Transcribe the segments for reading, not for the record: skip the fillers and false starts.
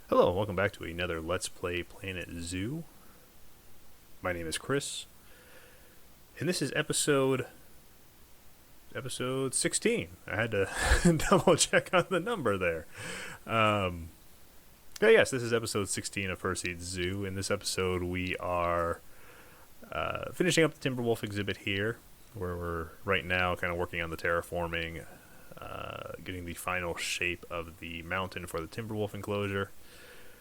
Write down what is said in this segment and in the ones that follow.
Hello, and welcome back to another Let's Play Planet Zoo. My name is Chris, and this is episode 16. I had to double check on the number there. Yes, this is episode 16 of Perseid Zoo. In this episode, we are finishing up the Timberwolf exhibit here, where we're right now kind of working on the terraforming, getting the final shape of the mountain for the Timberwolf enclosure.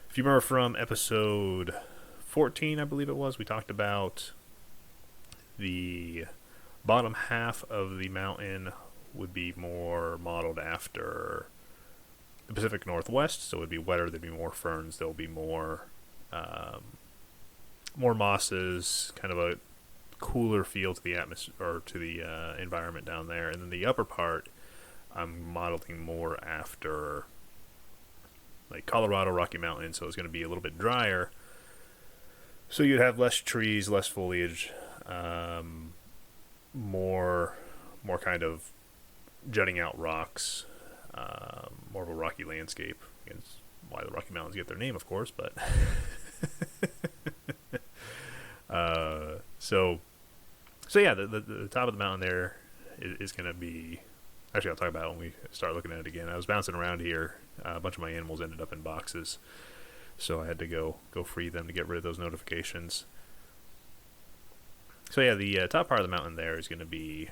If you remember from episode 14, I believe it was, we talked about the bottom half of the mountain would be more modeled after the Pacific Northwest, so it would be wetter, there'd be more ferns, there'll be more mosses, kind of a cooler feel to the atmosphere, or to the environment down there. And then the upper part, I'm modeling more after like Colorado Rocky Mountains, so it's going to be a little bit drier. So you'd have less trees, less foliage, more kind of jutting out rocks, more of a rocky landscape. It's why the Rocky Mountains get their name, of course. But so yeah, the top of the mountain there is going to be. Actually, I'll talk about it when we start looking at it again. I was bouncing around here. A bunch of my animals ended up in boxes, so I had to go free them to get rid of those notifications. So yeah, the top part of the mountain there is going to be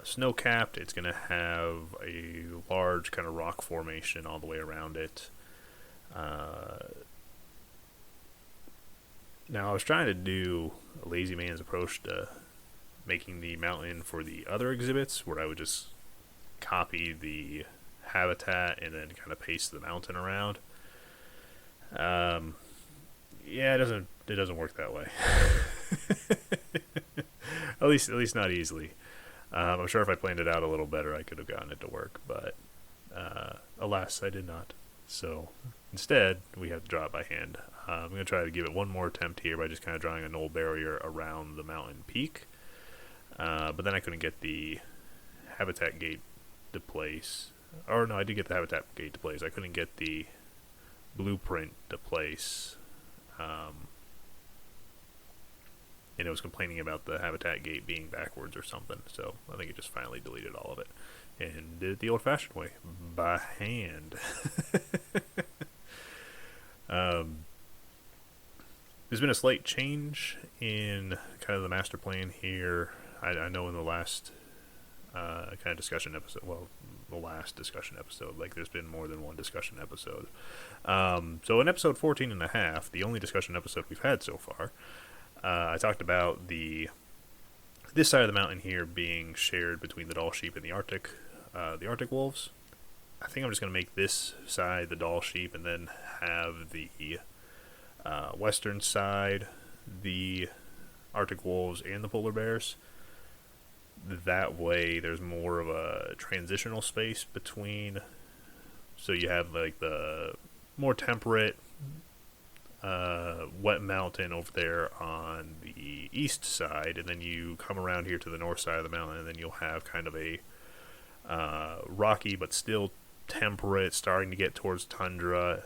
snow-capped. It's going to have a large kind of rock formation all the way around it. Now, I was trying to do a lazy man's approach to making the mountain for the other exhibits, where I would just copy the habitat and then kind of paste the mountain around. Yeah, it doesn't work that way. at least not easily. I'm sure if I planned it out a little better, I could have gotten it to work, but alas, I did not. So instead, we have to draw it by hand. I'm going to try to give it one more attempt here by just kind of drawing a knoll barrier around the mountain peak. But then I couldn't get the habitat gate to place. Or no, I did get the habitat gate to place. I couldn't get the blueprint to place. And it was complaining about the habitat gate being backwards or something. So I think it just finally deleted all of it and did it the old-fashioned way, by hand. There's been a slight change in kind of the master plan here. I know in the last kind of discussion episode, well, the last discussion episode, like there's been more than one discussion episode. So in episode 14 and a half, the only discussion episode we've had so far, I talked about this side of the mountain here being shared between the Dall Sheep and the Arctic wolves. I think I'm just going to make this side the Dall Sheep and then have the western side the Arctic wolves and the polar bears. That way there's more of a transitional space between, so you have like the more temperate wet mountain over there on the east side, and then you come around here to the north side of the mountain, and then you'll have kind of a rocky but still temperate, starting to get towards tundra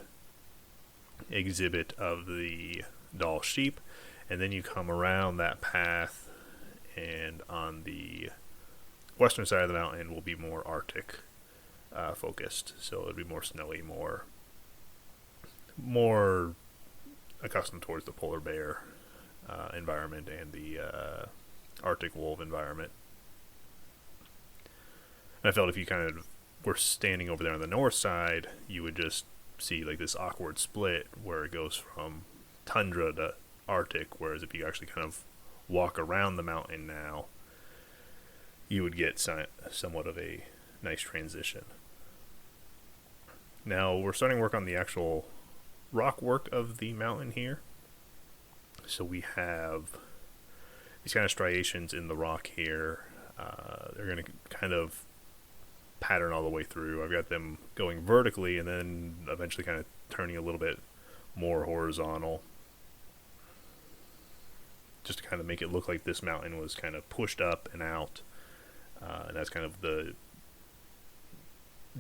exhibit of the Dall Sheep. And then you come around that path, and on the western side of the mountain will be more Arctic focused. So it'll be more snowy, more accustomed towards the polar bear environment and the Arctic wolf environment. And I felt if you kind of were standing over there on the north side, you would just see like this awkward split where it goes from tundra to Arctic, whereas if you actually kind of walk around the mountain now, you would get somewhat of a nice transition. Now we're starting work on the actual rock work of the mountain here. So we have these kind of striations in the rock here. They're going to kind of pattern all the way through. I've got them going vertically and then eventually kind of turning a little bit more horizontal, just to kind of make it look like this mountain was kind of pushed up and out. And that's kind of the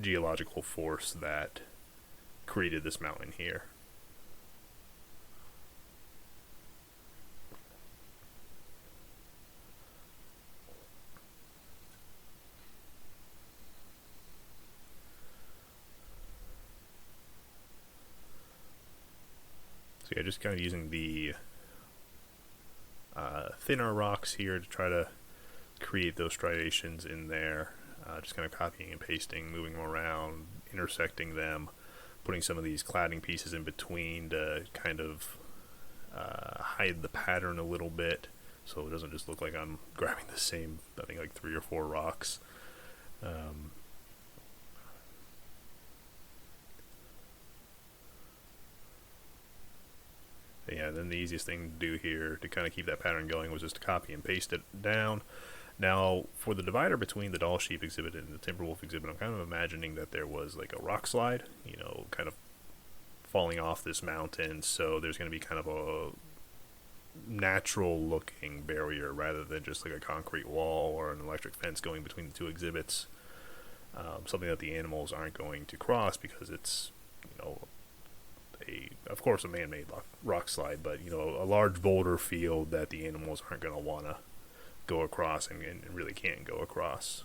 geological force that created this mountain here. So yeah, just kind of using the thinner rocks here to try to create those striations in there. Just kind of copying and pasting, moving them around, intersecting them, putting some of these cladding pieces in between to kind of hide the pattern a little bit, so it doesn't just look like I'm grabbing the same, I think, like 3 or 4 rocks. Yeah, then the easiest thing to do here to kind of keep that pattern going was just to copy and paste it down. Now, for the divider between the Dall Sheep exhibit and the Timberwolf exhibit, I'm kind of imagining that there was like a rock slide, you know, kind of falling off this mountain, so there's going to be kind of a natural looking barrier rather than just like a concrete wall or an electric fence going between the 2 exhibits. Something that the animals aren't going to cross because it's, you know, of course a man-made rock slide, but you know, a large boulder field that the animals aren't going to want to go across and really can't go across.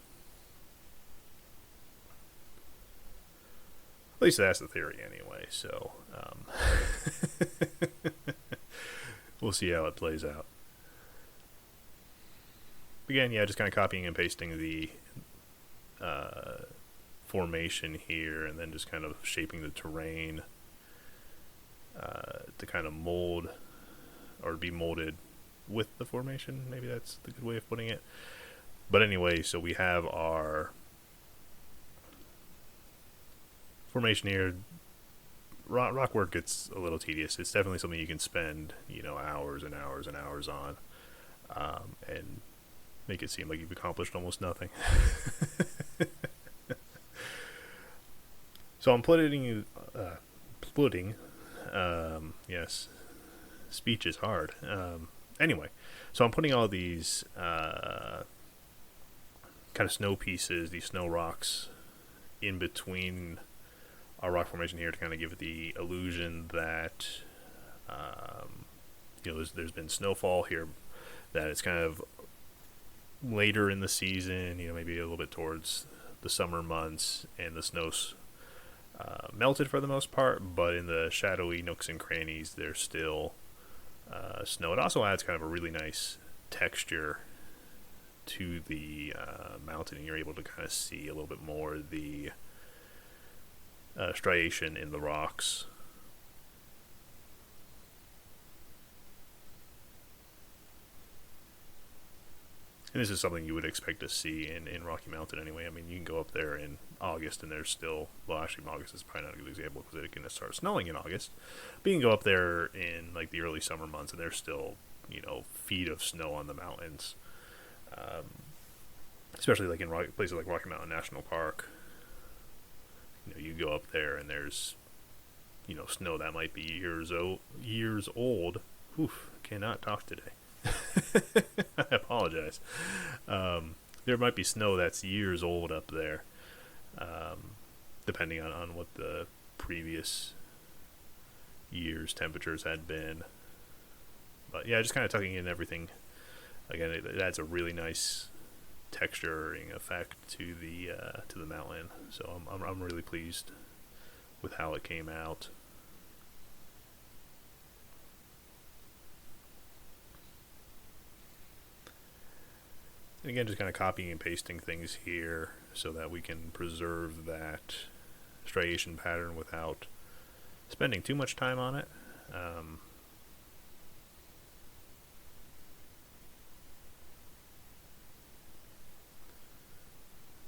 At least that's the theory anyway, so we'll see how it plays out. Again, yeah, just kind of copying and pasting the formation here, and then just kind of shaping the terrain to kind of mold or be molded with the formation. Maybe that's the good way of putting it. But anyway, so we have our formation here. Rock work gets a little tedious. It's definitely something you can spend, you know, hours and hours and hours on, and make it seem like you've accomplished almost nothing. So I'm putting, yes, speech is hard. Anyway, so I'm putting all these kind of snow pieces, these snow rocks, in between our rock formation here to kind of give it the illusion that you know, there's been snowfall here, that it's kind of later in the season, you know, maybe a little bit towards the summer months, and the snow's melted for the most part, but in the shadowy nooks and crannies there's still snow. It also adds kind of a really nice texture to the mountain, and you're able to kind of see a little bit more the striation in the rocks. And this is something you would expect to see in Rocky Mountain anyway. I mean, you can go up there in August and there's still, well, actually August is probably not a good example because it can start snowing in August. But you can go up there in like the early summer months and there's still, you know, feet of snow on the mountains. Especially like in places like Rocky Mountain National Park. You know, you go up there and there's, you know, snow that might be years old. Oof, cannot talk today. I apologize. There might be snow that's years old up there, depending on what the previous year's temperatures had been. But yeah, just kind of tucking in everything. Again, it adds a really nice texturing effect to the mountain. So I'm really pleased with how it came out. And again, just kind of copying and pasting things here so that we can preserve that striation pattern without spending too much time on it.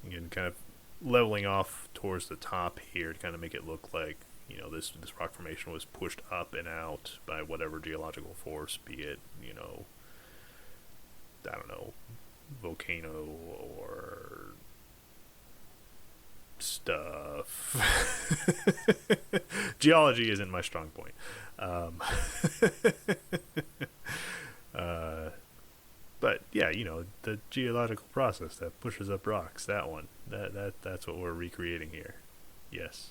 Again, kind of leveling off towards the top here to kind of make it look like, you know, this rock formation was pushed up and out by whatever geological force, be it, you know, I don't know, volcano or stuff. Geology isn't my strong point. But yeah, you know, the geological process that pushes up rocks, that one, that's what we're recreating here. Yes,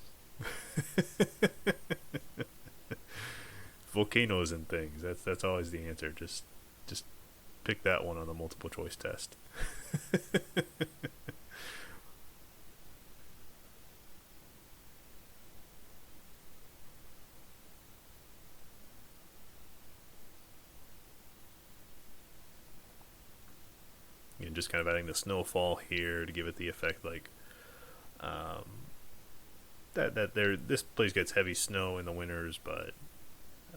Volcanoes and things. That's always the answer. Just pick that one on the multiple choice test. And just kind of adding the snowfall here to give it the effect like um, that there. This place gets heavy snow in the winters, but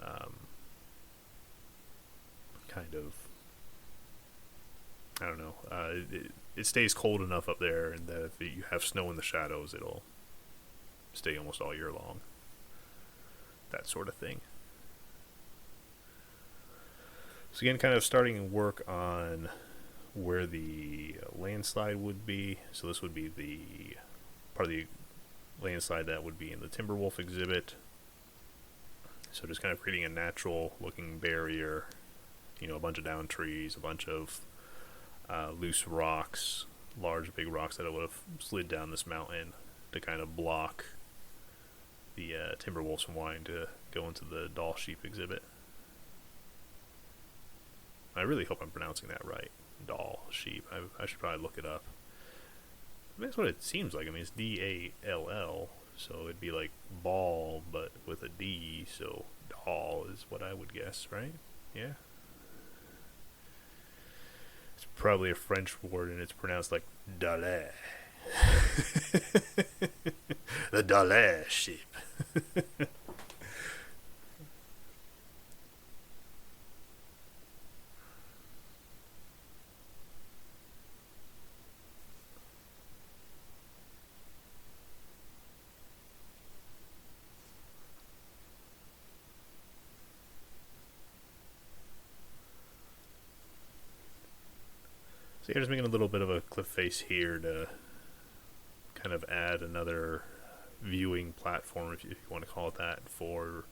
um, kind of I don't know. It stays cold enough up there, and that if you have snow in the shadows, it'll stay almost all year long. That sort of thing. So again, kind of starting work on where the landslide would be. So this would be the part of the landslide that would be in the Timberwolf exhibit. So just kind of creating a natural looking barrier, a bunch of down trees, a bunch of loose rocks, large big rocks that would have slid down this mountain to kind of block the Timberwolves from wanting to go into the Dall Sheep exhibit. I really hope I'm pronouncing that right. Dall Sheep. I should probably look it up. I mean, that's what it seems like. I mean, it's Dall, so it'd be like ball, but with a D, so Dall is what I would guess, right? Yeah. It's probably a French word, and it's pronounced like Dalle. The Dall Sheep. So you're just making a little bit of a cliff face here to kind of add another viewing platform, if you want to call it that, for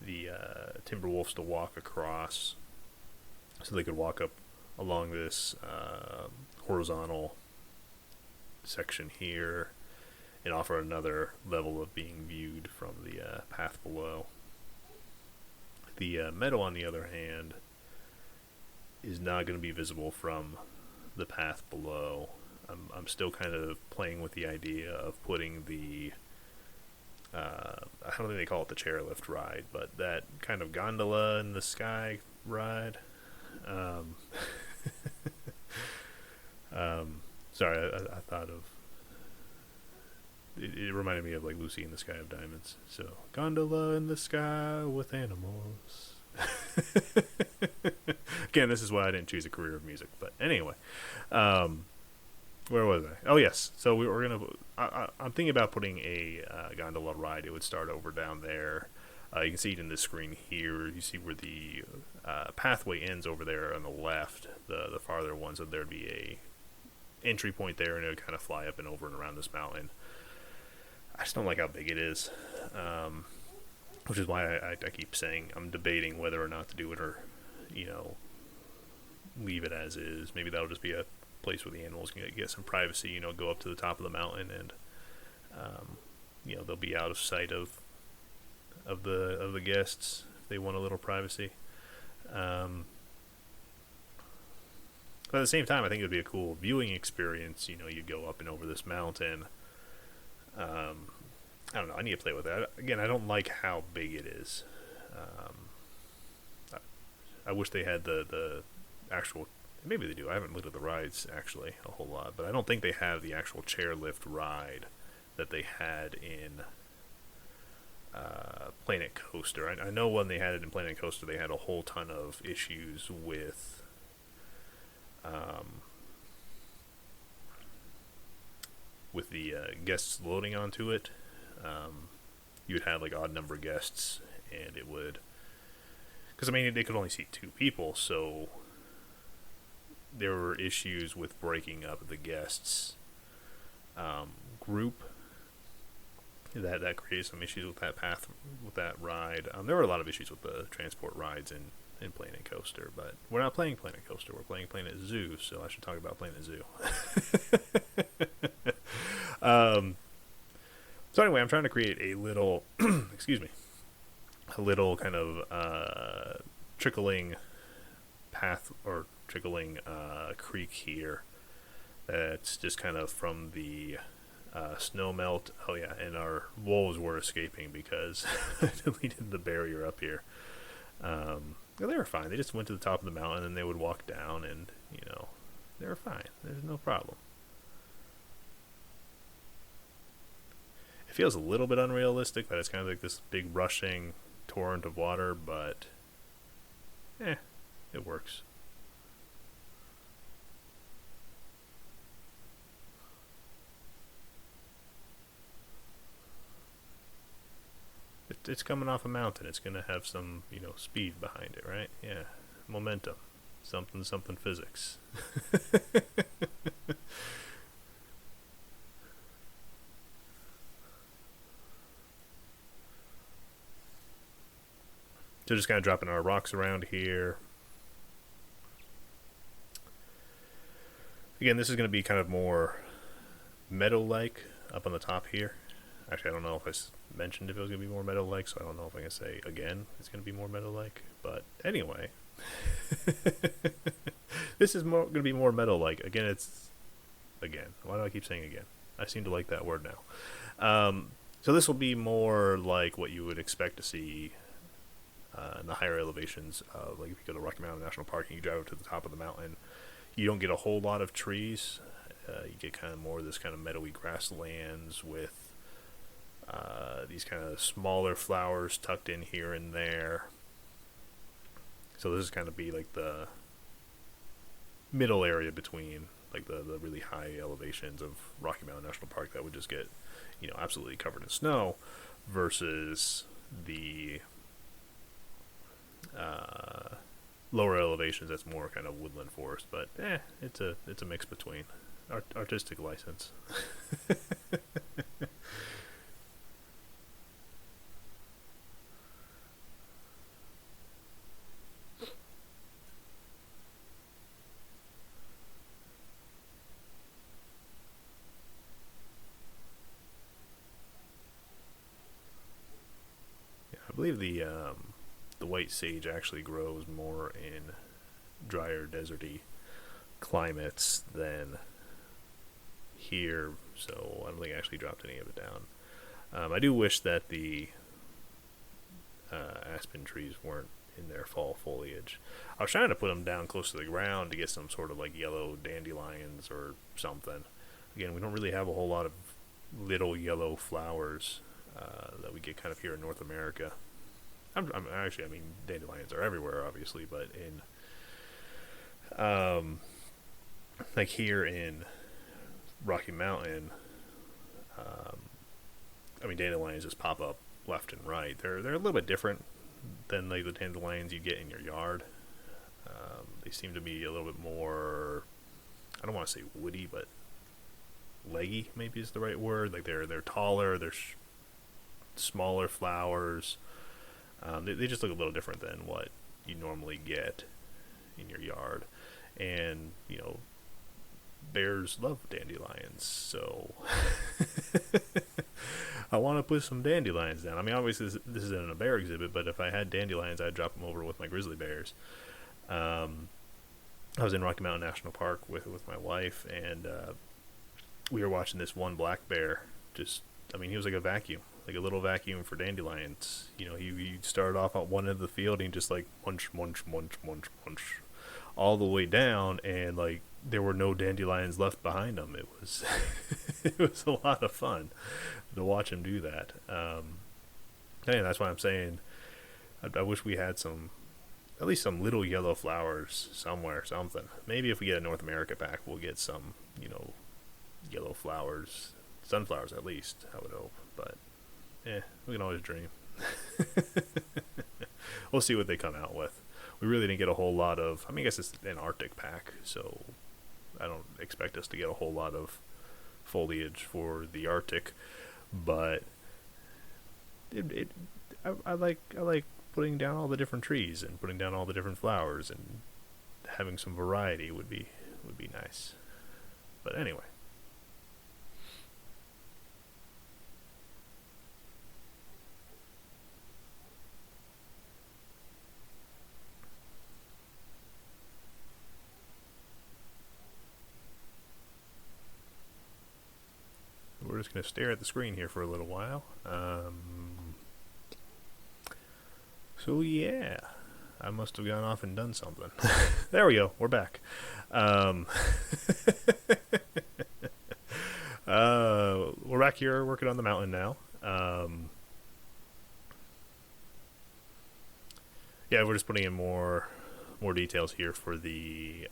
the Timberwolves to walk across, so they could walk up along this horizontal section here and offer another level of being viewed from the path below. The meadow, on the other hand, is not going to be visible from the path below. I'm still kind of playing with the idea of putting the I don't think they call it the chairlift ride, but that kind of gondola in the sky ride. Um, Sorry, I thought of it reminded me of like Lucy in the Sky of Diamonds. So gondola in the sky with animals. Again, this is why I didn't choose a career of music. But anyway, where was I? Oh yes, so we're gonna. I'm thinking about putting a gondola ride. It would start over down there. You can see it in the screen here. You see where the pathway ends over there on the left. The farther one, so there'd be a entry point there, and it would kind of fly up and over and around this mountain. I just don't like how big it is, which is why I keep saying I'm debating whether or not to do it, or leave it as is. Maybe that'll just be a place where the animals can get some privacy. Go up to the top of the mountain, and they'll be out of sight of the guests if they want a little privacy. But at the same time, I think it would be a cool viewing experience. You go up and over this mountain. I don't know. I need to play with that. Again, I don't like how big it is. I wish they had the actual. Maybe they do. I haven't looked at the rides actually a whole lot, but I don't think they have the actual chairlift ride that they had in Planet Coaster. I know when they had it in Planet Coaster, they had a whole ton of issues with the guests loading onto it. You would have like odd number guests, and it would, because they could only seat 2 people, so there were issues with breaking up the guests group. That created some issues with that path, with that ride. There were a lot of issues with the transport rides in Planet Coaster, but we're not playing Planet Coaster. We're playing Planet Zoo, so I should talk about Planet Zoo. So anyway, I'm trying to create a little, excuse me, a little kind of trickling path or trickling creek here. That's just kind of from the snow melt. Oh yeah, and our wolves were escaping because I deleted the barrier up here. They were fine. They just went to the top of the mountain and they would walk down, and they were fine. There's no problem. It feels a little bit unrealistic that it's kind of like this big rushing torrent of water, but it works. It's coming off a mountain. It's going to have some, speed behind it, right? Yeah. Momentum. Something physics. So just kind of dropping our rocks around here. Again, this is going to be kind of more meadow-like up on the top here. Actually, I don't know if I mentioned if it was going to be more meadow-like, so I don't know if I can say again it's going to be more meadow-like. But anyway, this is going to be more meadow-like. Again. Why do I keep saying again? I seem to like that word now. So this will be more like what you would expect to see in the higher elevations. Like if you go to Rocky Mountain National Park and you drive up to the top of the mountain, you don't get a whole lot of trees. You get kind of more of this kind of meadowy grasslands with these kind of smaller flowers tucked in here and there. So this is kind of be like the middle area between like the really high elevations of Rocky Mountain National Park that would just get absolutely covered in snow, versus the lower elevations that's more kind of woodland forest. But it's a mix between artistic license. I believe the white sage actually grows more in drier, deserty climates than here, so I don't think I actually dropped any of it down. I do wish that the aspen trees weren't in their fall foliage. I was trying to put them down close to the ground to get some sort of like yellow dandelions or something. Again, we don't really have a whole lot of little yellow flowers that we get kind of here in North America. I mean, dandelions are everywhere, obviously, but in like here in Rocky Mountain, I mean, dandelions just pop up left and right. They're a little bit different than like the dandelions you get in your yard. They seem to be a little bit more, I don't want to say woody, but leggy maybe is the right word. Like they're taller, they're smaller flowers. They just look a little different than what you normally get in your yard. And, bears love dandelions, so I want to put some dandelions down. I mean, obviously this isn't a bear exhibit, but if I had dandelions, I'd drop them over with my grizzly bears. I was in Rocky Mountain National Park with my wife, and we were watching this one black bear. He was like a vacuum, like a little vacuum for dandelions. He started off at one end of the field and just like munch, munch, munch, munch, munch, all the way down, and like there were no dandelions left behind him. It was it was a lot of fun to watch him do that. And that's why I'm saying I wish we had at least some little yellow flowers somewhere, something. Maybe if we get a North America pack, we'll get some, yellow flowers, sunflowers at least, I would hope. But, we can always dream. We'll see what they come out with. We really didn't get a whole lot of, I guess it's an Arctic pack, so I don't expect us to get a whole lot of foliage for the Arctic, but I like putting down all the different trees and putting down all the different flowers, and having some variety would be nice. But anyway, just going to stare at the screen here for a little while. So yeah, I must have gone off and done something. There we go. We're back. We're back here working on the mountain now. Yeah, we're just putting in more details here for the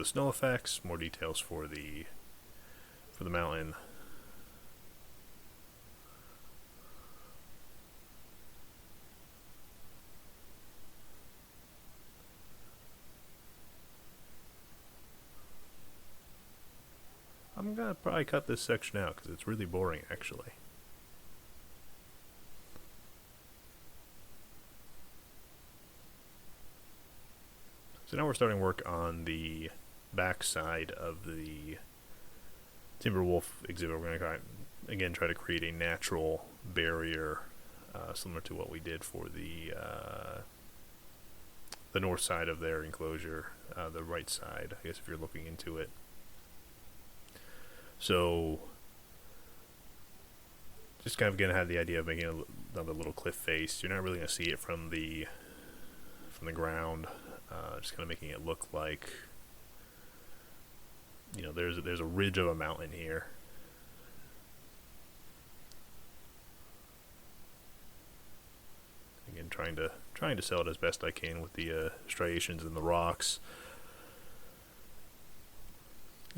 snow effects, more details for the mountain. I'm gonna probably cut this section out because it's really boring, actually. So now we're starting work on the back side of the Timberwolf exhibit. We're going to again try to create a natural barrier, similar to what we did for the north side of their enclosure, the right side, I guess, if you're looking into it. So just kind of going to have the idea of making another little cliff face. You're not really going to see it from the ground. Just kind of making it look like, you know, there's a ridge of a mountain here. Again, trying to sell it as best I can with the striations in the rocks.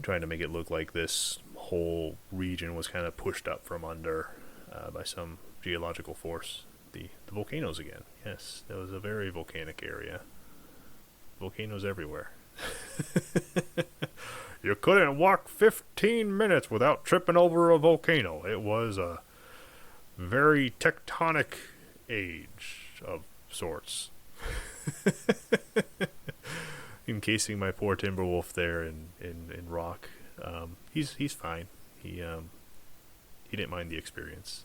Trying to make it look like this whole region was kind of pushed up from under by some geological force. The volcanoes again. Yes, that was a very volcanic area. Volcanoes everywhere. You couldn't walk 15 minutes without tripping over a volcano. It was a very tectonic age of sorts. Encasing my poor Timberwolf there in rock. He's fine. He didn't mind the experience.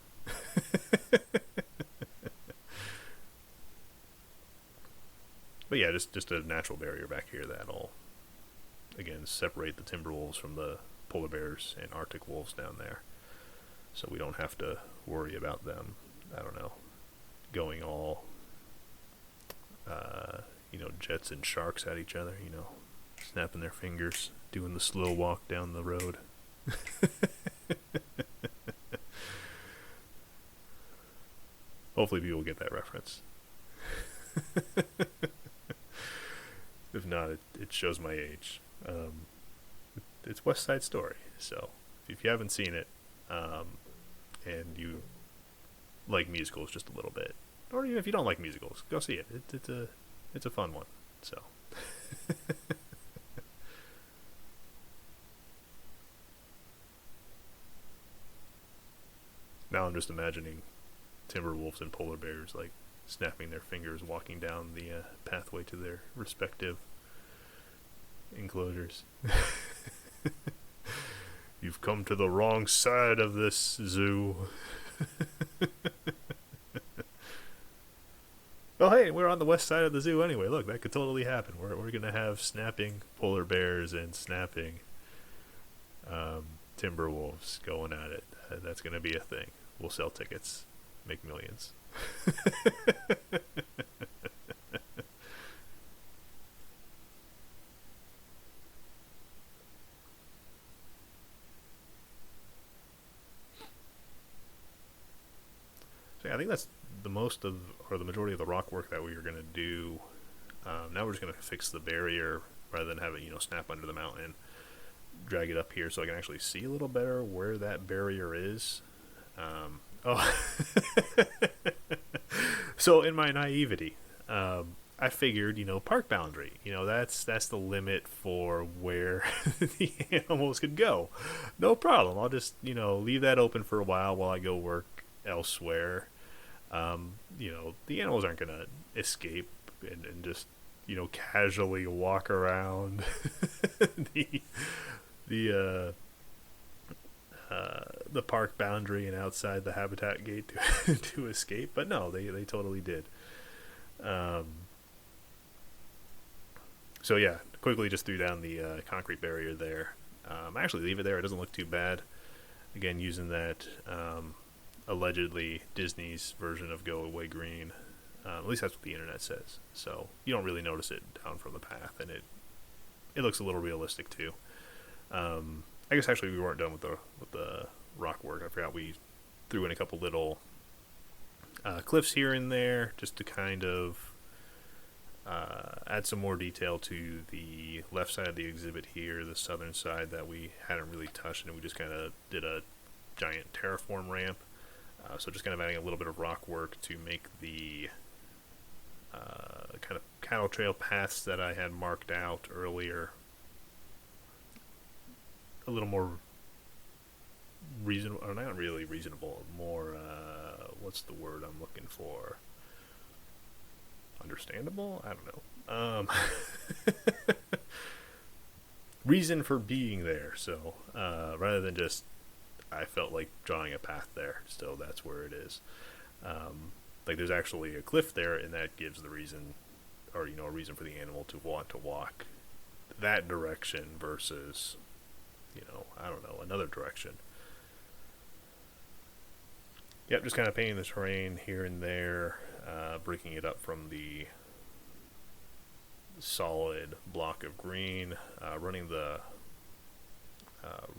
But yeah, just a natural barrier back here that'll, again, separate the Timberwolves from the polar bears and Arctic wolves down there. So we don't have to worry about them, I don't know, going all, jets and sharks at each other, snapping their fingers, doing the slow walk down the road. Hopefully people get that reference. If not, it shows my age. It's West Side Story, so if you haven't seen it, and you like musicals just a little bit, or even if you don't like musicals, go see it. It's a fun one. So. Now I'm just imagining Timberwolves and polar bears like snapping their fingers, walking down the pathway to their respective enclosures. You've come to the wrong side of this zoo. Oh, hey, we're on the west side of the zoo anyway. Look, that could totally happen. We're going to have snapping polar bears and snapping timber wolves going at it. That's going to be a thing. We'll sell tickets, make millions. So yeah, I think that's the majority of the rock work that we are going to do. Now we're just going to fix the barrier rather than have it, snap under the mountain. Drag it up here so I can actually see a little better where that barrier is. So in my naivety, I figured, park boundary, that's the limit for where the animals could go. No problem. I'll just, leave that open for a while I go work elsewhere. The animals aren't going to escape and just, casually walk around the park boundary and outside the habitat gate to escape. But no, they totally did. So yeah, quickly just threw down the concrete barrier there. I actually leave it there. It doesn't look too bad. Again, using that allegedly Disney's version of Go Away Green. At least that's what the internet says. So you don't really notice it down from the path, and it looks a little realistic too. I guess actually we weren't done with the rock work. I forgot we threw in a couple little cliffs here and there just to kind of add some more detail to the left side of the exhibit here, the southern side that we hadn't really touched, and we just kind of did a giant terraform ramp. So just kind of adding a little bit of rock work to make the kind of cattle trail paths that I had marked out earlier a little more reasonable, or not really reasonable, more, what's the word I'm looking for? Understandable? I don't know. Reason for being there. So rather than just, I felt like drawing a path there, so that's where it is. Like there's actually a cliff there, and that gives the reason, or a reason for the animal to want to walk that direction versus, I don't know, another direction. Yep, just kind of painting the terrain here and there, breaking it up from the solid block of green, running the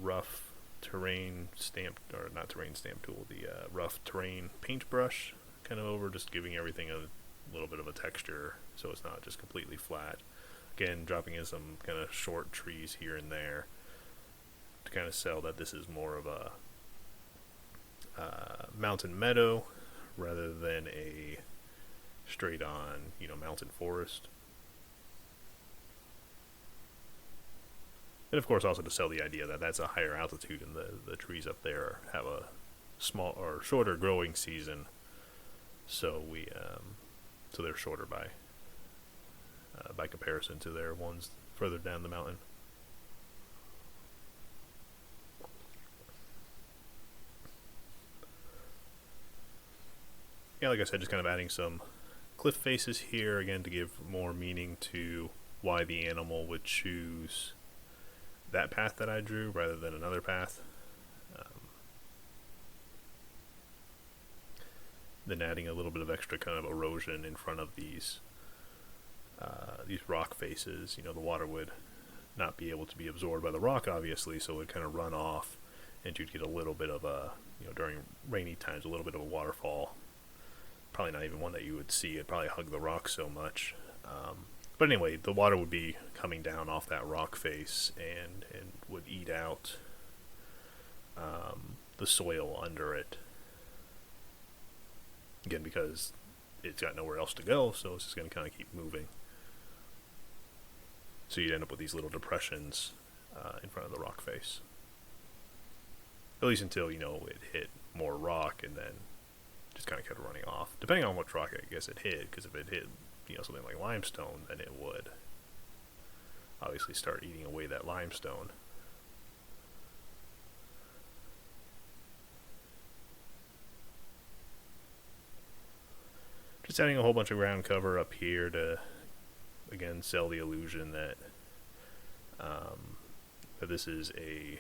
rough terrain stamp, or not terrain stamp tool, the rough terrain paintbrush kind of over, just giving everything a little bit of a texture so it's not just completely flat. Again, dropping in some kind of short trees here and there to kind of sell that this is more of a mountain meadow rather than a straight on mountain forest. And of course also to sell the idea that that's a higher altitude, and the trees up there have a small or shorter growing season, so so they're shorter by comparison to their ones further down the mountain. Yeah, like I said, just kind of adding some cliff faces here, again, to give more meaning to why the animal would choose that path that I drew rather than another path. Then adding a little bit of extra kind of erosion in front of these rock faces. The water would not be able to be absorbed by the rock, obviously, so it would kind of run off, and you'd get a little bit of a, during rainy times, a little bit of a waterfall. Probably not even one that you would see. It'd probably hug the rock so much. But anyway, the water would be coming down off that rock face and would eat out the soil under it. Again, because it's got nowhere else to go, so it's just going to kind of keep moving. So you'd end up with these little depressions in front of the rock face. At least until, it hit more rock and then just kind of kept running off. Depending on what rock I guess it hit, because if it hit, something like limestone, then it would obviously start eating away that limestone. Just adding a whole bunch of ground cover up here to, again, sell the illusion that that this is a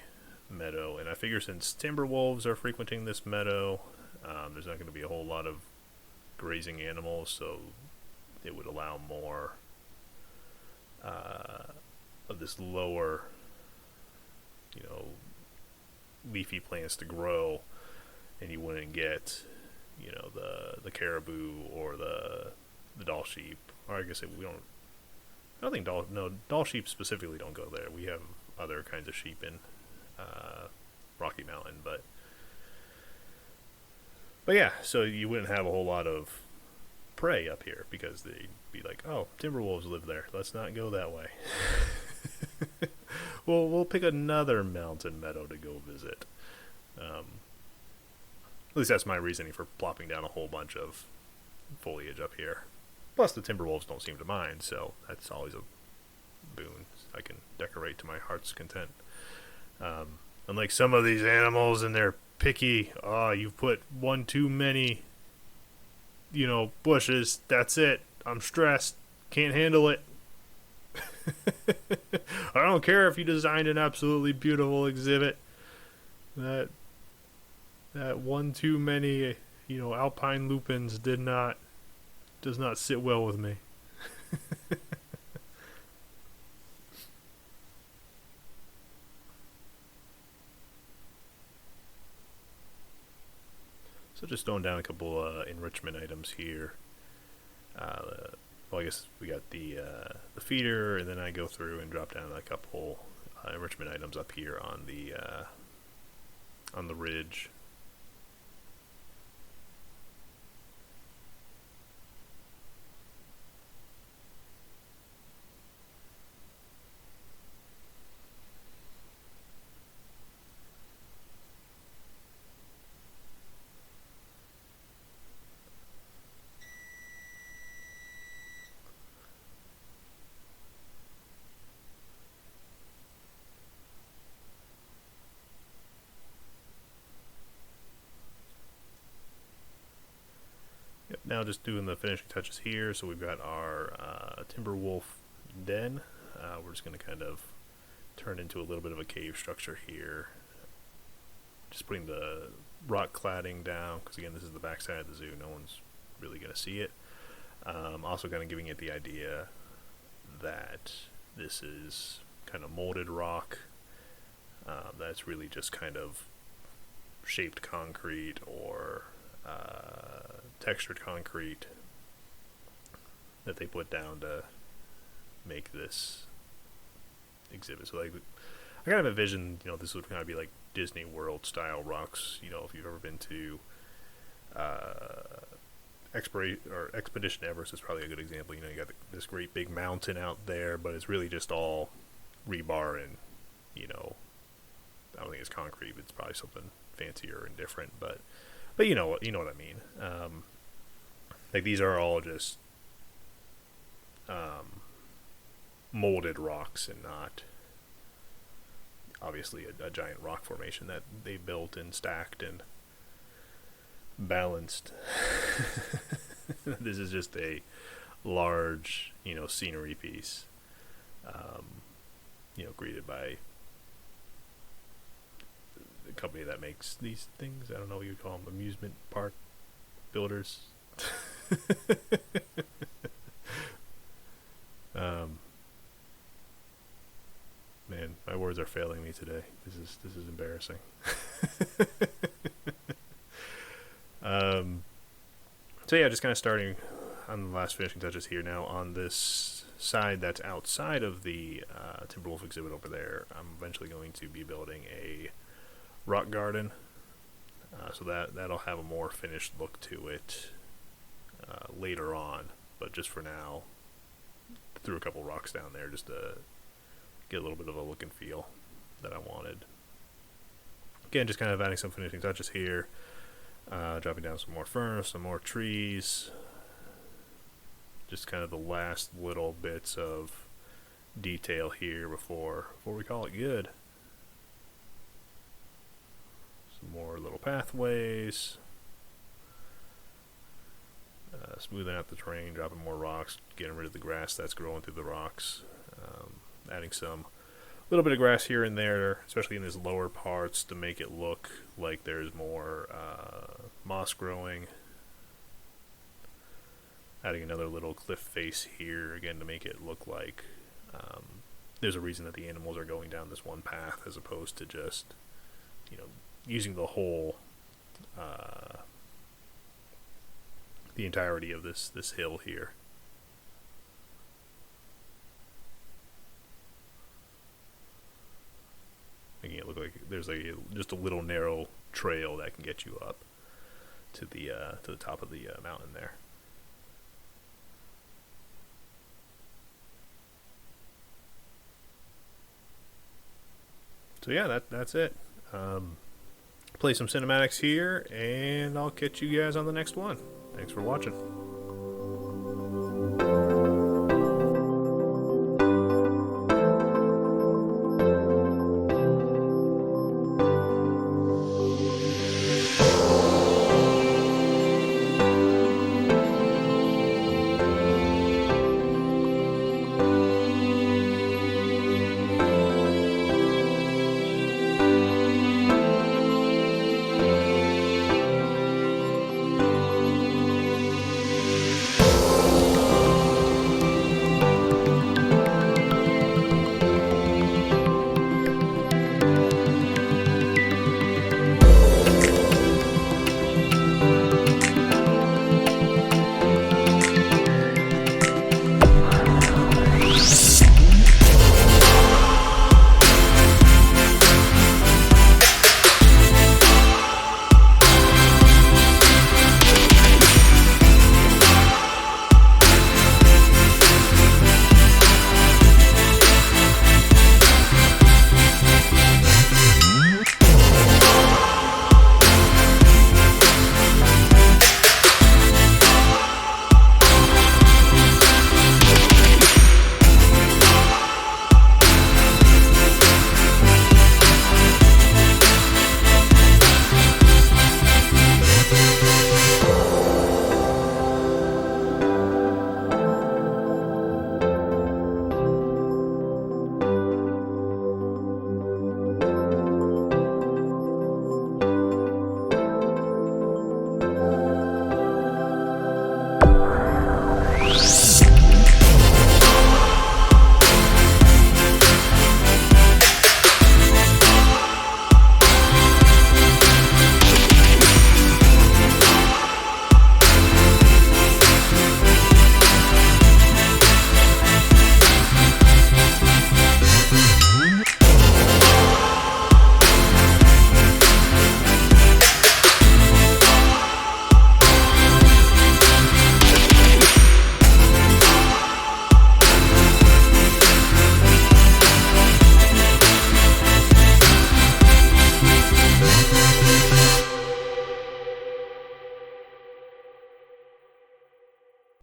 meadow. And I figure since timber wolves are frequenting this meadow, there's not going to be a whole lot of grazing animals, so it would allow more of this lower, leafy plants to grow, and you wouldn't get, the caribou or the Dall sheep, or I guess I don't think Dall sheep specifically don't go there. We have other kinds of sheep in Rocky Mountain, but yeah, so you wouldn't have a whole lot of prey up here because they'd be like, oh, timber wolves live there, let's not go that way. Well, we'll pick another mountain meadow to go visit. At least that's my reasoning for plopping down a whole bunch of foliage up here. Plus the timber wolves don't seem to mind, so that's always a boon. I can decorate to my heart's content. Unlike some of these animals, and they're picky. Oh, you've put one too many bushes, that's it, I'm stressed, can't handle it. I don't care if you designed an absolutely beautiful exhibit. That one too many, alpine lupins does not sit well with me. So just throwing down a couple enrichment items here. Well, I guess we got the feeder, and then I go through and drop down a couple enrichment items up here on the ridge. Yep, now just doing the finishing touches here. So we've got our timber wolf den. We're just going to kind of turn into a little bit of a cave structure here. Just putting the rock cladding down, because again, this is the backside of the zoo. No one's really going to see it. Also kind of giving it the idea that this is kind of molded rock. That's really just kind of shaped concrete or textured concrete that they put down to make this exhibit. So like, I kind of envision, this would kind of be like Disney World style rocks. If you've ever been to Expedition Everest is probably a good example. You got this great big mountain out there, but it's really just all rebar and, I don't think it's concrete, but it's probably something fancier and different, but you know what I mean. Like these are all just molded rocks and not obviously a giant rock formation that they built and stacked and balanced. This is just a large, scenery piece, created by the company that makes these things. I don't know what you'd call them, amusement park builders. Man, my words are failing me today. This is embarrassing. So yeah, just kind of starting on the last finishing touches here now on this side that's outside of the Timberwolf exhibit over there. I'm eventually going to be building a rock garden, so that'll have a more finished look to it later on. But just for now, threw a couple rocks down there just to get a little bit of a look and feel that I wanted. Again, just kind of adding some finishing touches here. Dropping down some more ferns, some more trees. Just kind of the last little bits of detail here before we call it good. Some more little pathways. Smoothing out the terrain, dropping more rocks, getting rid of the grass that's growing through the rocks. Adding some little bit of grass here and there, especially in these lower parts, to make it look like there's more moss growing. Adding another little cliff face here, again, to make it look like there's a reason that the animals are going down this one path, as opposed to just, using the whole, the entirety of this hill here. Making it look like there's just a little narrow trail that can get you up to the top of the mountain there. So yeah, that's it. Play some cinematics here, and I'll catch you guys on the next one. Thanks for watching.